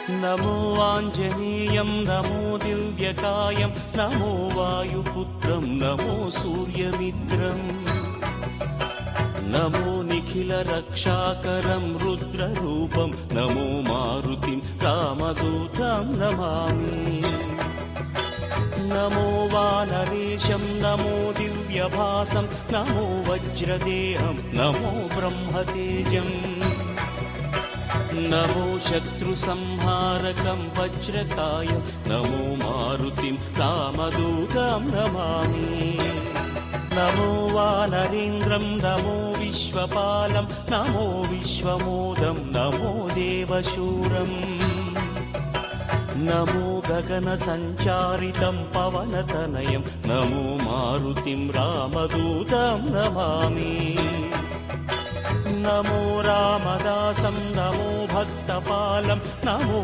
नमो आञ्जनेयं नमो दिव्यकायं नमो वायुपुत्रं नमो सूर्यमित्रम् नमो निखिलरक्षाकरं रुद्ररूपं नमो मारुतिं रामदूतं Namami. नमो वानरेशं नमो दिव्यभासं नमो वज्रदेहं नमो ब्रह्मतेजम् नमो शत्रुसंहारकं वज्रकायं नमो मारुतिं रामदूतं Namami. नमो वानरेन्द्रं नमो विश्वपालं नमो विश्वमोदं नमो देवशूरम् नमो गगनसञ्चारितं पवनतनयं नमो मारुतिं रामदूतं Namami. नमो रामदासं नमो भक्तपालं नमो